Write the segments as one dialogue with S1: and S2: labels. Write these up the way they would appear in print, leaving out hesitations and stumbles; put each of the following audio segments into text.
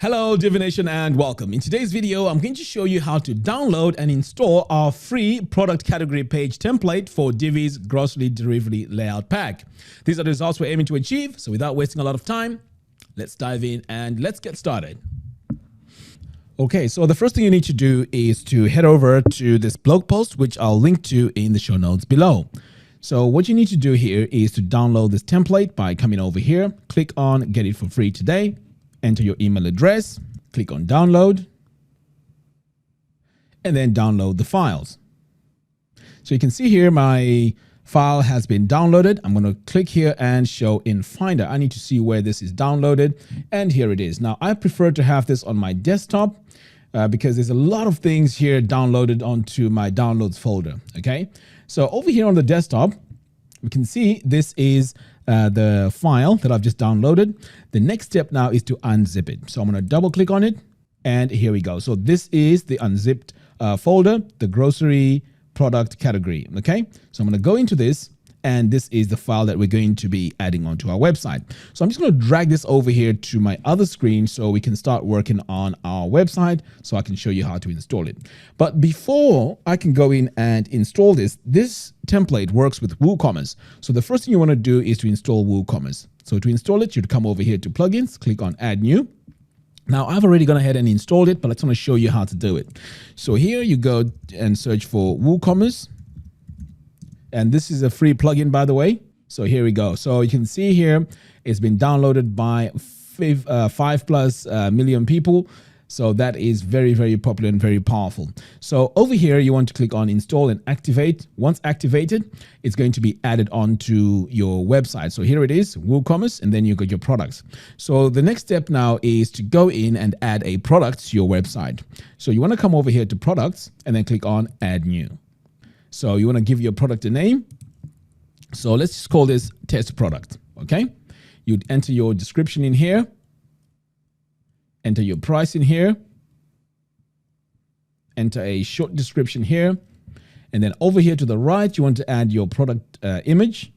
S1: Hello Divi Nation and welcome. In today's video, I'm going to show you how to download and install our free product category page template for Divi's grocery delivery layout pack. These are the results we're aiming to achieve. So without wasting a lot of time, let's dive in and let's get started. Okay, so the first thing you need to do is to head over to this blog post, which I'll link to in the show notes below. So what you need to do here is to download this template by coming over here, click on get it for free today, enter your email address, click on download, and then download the files. So you can see here my file has been downloaded. I'm going to click here and show in Finder. I need to see where this is downloaded, and here it is. Now I prefer to have this on my desktop because there's a lot of things here downloaded onto my downloads folder. Okay, so over here on the desktop, we can see this is the file that I've just downloaded. The next step now is to unzip it. So I'm going to double click on it, and here we go. So this is the unzipped folder, the grocery product category. Okay, so I'm going to go into this, and this is the file that we're going to be adding onto our website. So I'm just going to drag this over here to my other screen so we can start working on our website so I can show you how to install it. But before I can go in and install this template works with WooCommerce. So the first thing you want to do is to install WooCommerce. So to install it, you'd come over here to plugins, click on add new. Now I've already gone ahead and installed it, but let's want to show you how to do it. So here you go and search for WooCommerce. And this is a free plugin, by the way. So here we go. So you can see here, it's been downloaded by 5+ million people. So that is very, very popular and very powerful. So over here, you want to click on install and activate. Once activated, it's going to be added onto your website. So here it is, WooCommerce, and then you got your products. So the next step now is to go in and add a product to your website. So you want to come over here to products and then click on add new. So you want to give your product a name. So let's just call this test product. Okay. You'd enter your description in here, enter your price in here, enter a short description here. And then over here to the right, you want to add your product image.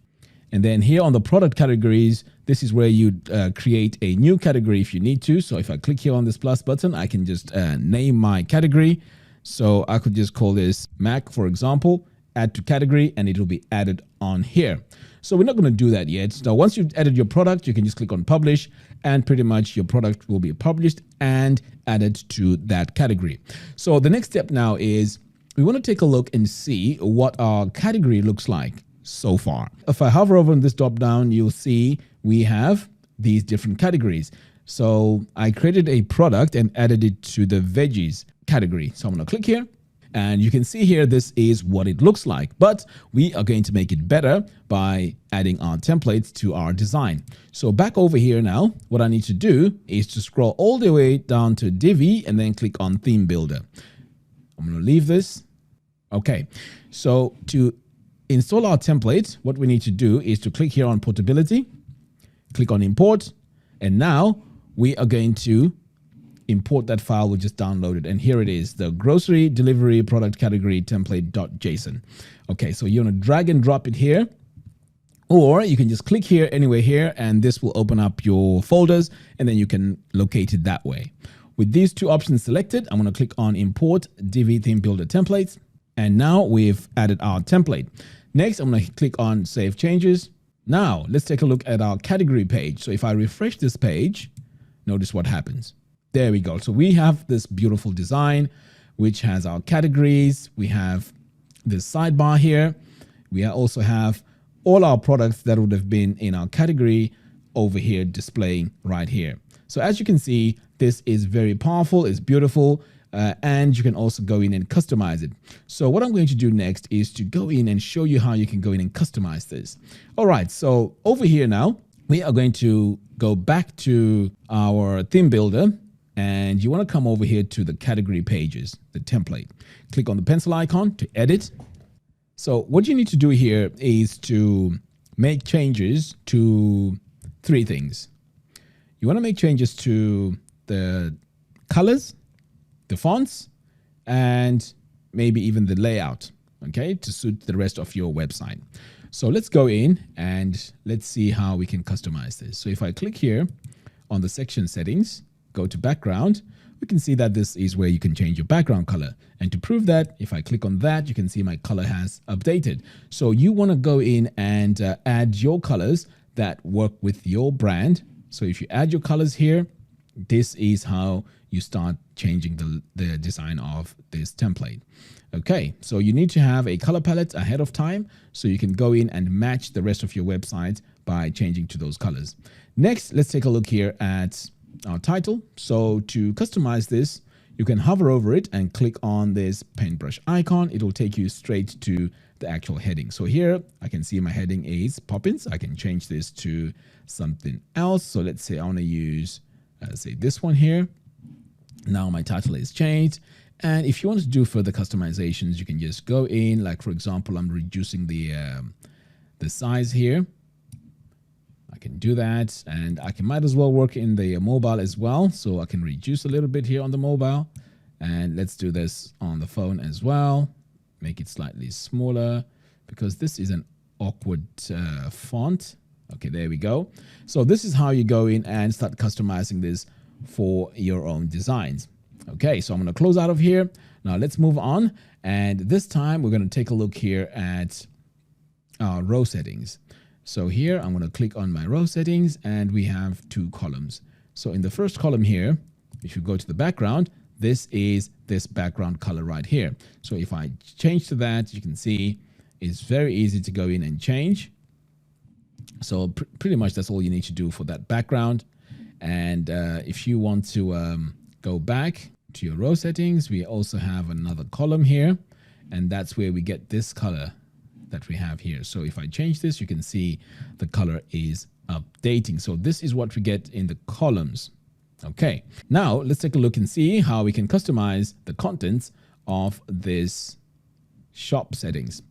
S1: And then here on the product categories, this is where you'd create a new category if you need to. So if I click here on this plus button, I can just name my category. So I could just call this Mac, for example, add to category, and it will be added on here. So we're not going to do that yet. So once you've added your product, you can just click on publish, and pretty much your product will be published and added to that category. So the next step now is we want to take a look and see what our category looks like so far. If I hover over on this drop down, you'll see we have these different categories. So I created a product and added it to the veggies category. So I'm going to click here, and you can see here, this is what it looks like, but we are going to make it better by adding our templates to our design. So back over here now, what I need to do is to scroll all the way down to Divi and then click on theme builder. I'm going to leave this. Okay. So to install our template, what we need to do is to click here on portability, click on import, and now we are going to import that file we just downloaded. And here it is, the grocery delivery product category template.json. Okay, so you want to drag and drop it here, or you can just click here anywhere here, and this will open up your folders, and then you can locate it that way. With these two options selected, I'm going to click on import Divi theme builder templates. And now we've added our template. Next, I'm going to click on save changes. Now let's take a look at our category page. So if I refresh this page, notice what happens. There we go. So we have this beautiful design, which has our categories. We have this sidebar here. We also have all our products that would have been in our category over here displaying right here. So as you can see, this is very powerful. It's beautiful. And you can also go in and customize it. So what I'm going to do next is to go in and show you how you can go in and customize this. All right. So over here now, we are going to go back to our theme builder. And you want to come over here to the category pages, the template. Click on the pencil icon to edit. So what you need to do here is to make changes to three things. You want to make changes to the colors, the fonts, and maybe even the layout, okay, to suit the rest of your website. So let's go in and let's see how we can customize this. So if I click here on the section settings, go to background, we can see that this is where you can change your background color. And to prove that, if I click on that, you can see my color has updated. So you want to go in and add your colors that work with your brand. So if you add your colors here, this is how you start changing the design of this template. Okay, so you need to have a color palette ahead of time so you can go in and match the rest of your website by changing to those colors. Next, let's take a look here at our title. So to customize this, you can hover over it and click on this paintbrush icon. It will take you straight to the actual heading. So here I can see my heading is Poppins. I can change this to something else. So let's say I want to use, say this one here. Now my title is changed. And if you want to do further customizations, you can just go in, like for example, I'm reducing the size here. I can do that, and I might as well work in the mobile as well. So I can reduce a little bit here on the mobile, and let's do this on the phone as well. Make it slightly smaller because this is an awkward font. Okay, there we go. So this is how you go in and start customizing this for your own designs. Okay, so I'm going to close out of here. Now let's move on. And this time we're going to take a look here at our row settings. So here I'm going to click on my row settings and we have 2 columns. So in the first column here, if you go to the background, this is this background color right here. So if I change to that, you can see it's very easy to go in and change. So pretty much that's all you need to do for that background. And if you want to go back to your row settings, we also have another column here, and that's where we get this color that we have here. So if I change this, you can see the color is updating. So this is what we get in the columns. Okay, now let's take a look and see how we can customize the contents of this shop settings.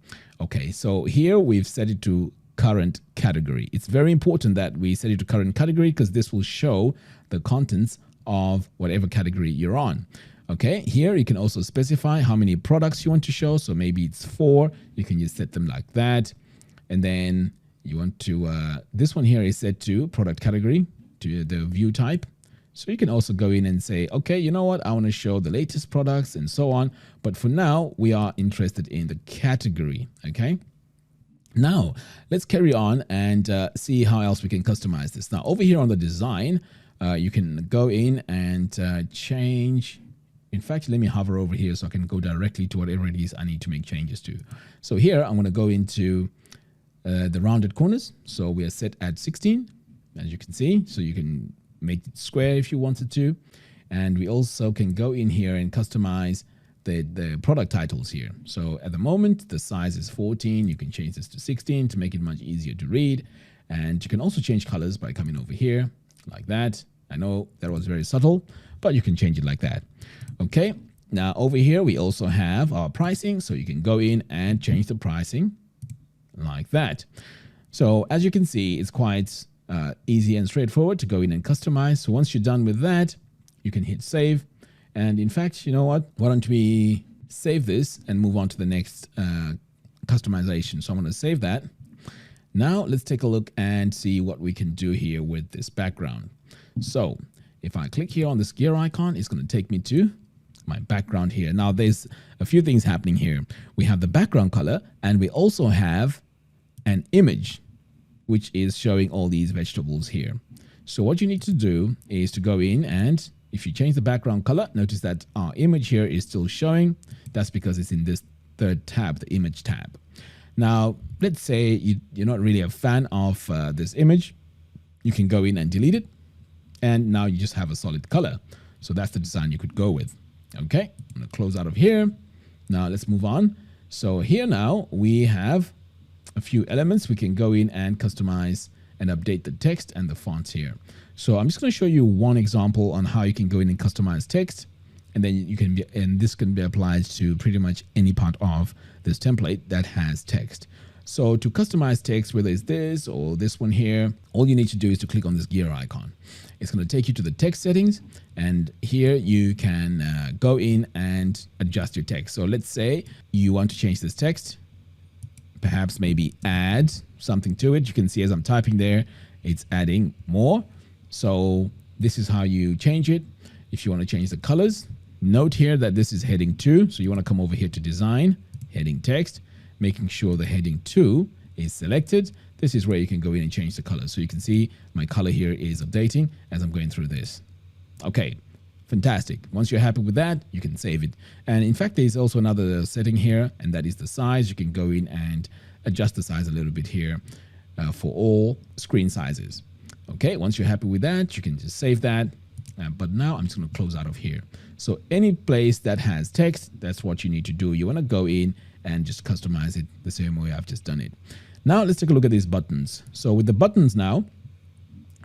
S1: Okay, so here we've set it to current category. It's very important that we set it to current category because this will show the contents of whatever category you're on. Okay, here you can also specify how many products you want to show. So maybe it's 4, you can just set them like that. And then you want to, this one here is set to product category, to the view type. So you can also go in and say, okay, you know what, I want to show the latest products and so on. But for now, we are interested in the category, okay? Now, let's carry on and see how else we can customize this. Now, over here on the design, you can go in and change. In fact, let me hover over here so I can go directly to whatever it is I need to make changes to. So here, I'm going to go into the rounded corners. So we are set at 16, as you can see. So you can make it square if you wanted to. And we also can go in here and customize the product titles here. So at the moment, the size is 14. You can change this to 16 to make it much easier to read. And you can also change colors by coming over here like that. I know that was very subtle, but you can change it like that. Okay, now over here, we also have our pricing. So you can go in and change the pricing like that. So as you can see, it's quite easy and straightforward to go in and customize. So once you're done with that, you can hit save. And in fact, you know what? Why don't we save this and move on to the next customization. So I'm going to save that. Now let's take a look and see what we can do here with this background. So if I click here on this gear icon, it's going to take me to my background here. Now there's a few things happening here. We have the background color and we also have an image, which is showing all these vegetables here. So what you need to do is to go in and if you change the background color, notice that our image here is still showing. That's because it's in this third tab, the image tab. Now, let's say you're not really a fan of this image. You can go in and delete it. And now you just have a solid color. So that's the design you could go with. Okay, I'm going to close out of here. Now let's move on. So here now we have a few elements. We can go in and customize and update the text and the fonts here. So I'm just going to show you one example on how you can go in and customize text. And then you can and this can be applied to pretty much any part of this template that has text. So to customize text, whether it's this or this one here, all you need to do is to click on this gear icon. It's going to take you to the text settings. And here you can go in and adjust your text. So let's say you want to change this text, perhaps maybe add something to it. You can see as I'm typing there, it's adding more. So this is how you change it. If you want to change the colors, note here that this is heading 2. So you want to come over here to design, heading text, making sure the heading 2 is selected. This is where you can go in and change the color. So you can see my color here is updating as I'm going through this. Okay, fantastic. Once you're happy with that, you can save it. And in fact, there's also another setting here, and that is the size. You can go in and adjust the size a little bit here for all screen sizes. Okay, once you're happy with that, you can just save that. But now I'm just going to close out of here. So any place that has text, that's what you need to do. You want to go in and just customize it the same way I've just done it. Now let's take a look at these buttons. So with the buttons now,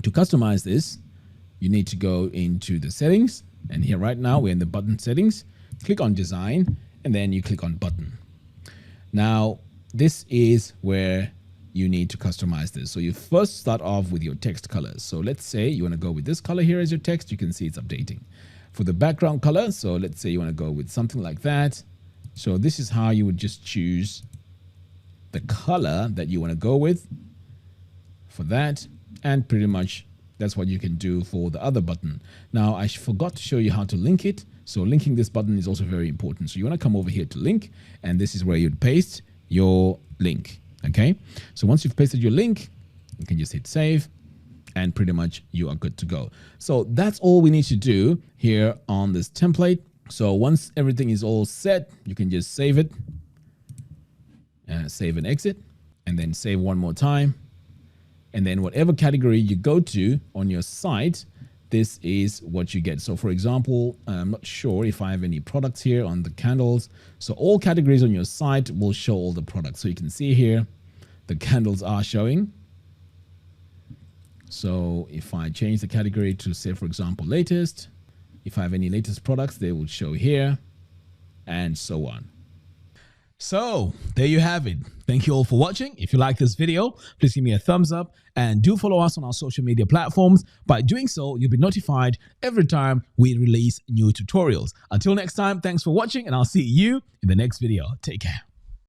S1: to customize this, you need to go into the settings. And here right now, we're in the button settings. Click on design, and then you click on button. Now, this is where you need to customize this. So you first start off with your text colors. So let's say you want to go with this color here as your text. You can see it's updating. For the background color, so let's say you want to go with something like that. So this is how you would just choose the color that you want to go with for that. And pretty much that's what you can do for the other button. Now, I forgot to show you how to link it. So linking this button is also very important. So you want to come over here to link, and this is where you'd paste your link. Okay, so once you've pasted your link, you can just hit save, and pretty much you are good to go. So that's all we need to do here on this template. So once everything is all set, you can just save it, save and exit, and then save one more time. And then whatever category you go to on your site, this is what you get. So for example, I'm not sure if I have any products here on the candles. So all categories on your site will show all the products. So you can see here, the candles are showing. So if I change the category to, say, for example, latest, if I have any latest products, they will show here, and so on. So there you have it. Thank you all for watching. If you like this video, please give me a thumbs up, and do follow us on our social media platforms. By doing so, you'll be notified every time we release new tutorials. Until next time, thanks for watching, and I'll see you in the next video. Take care.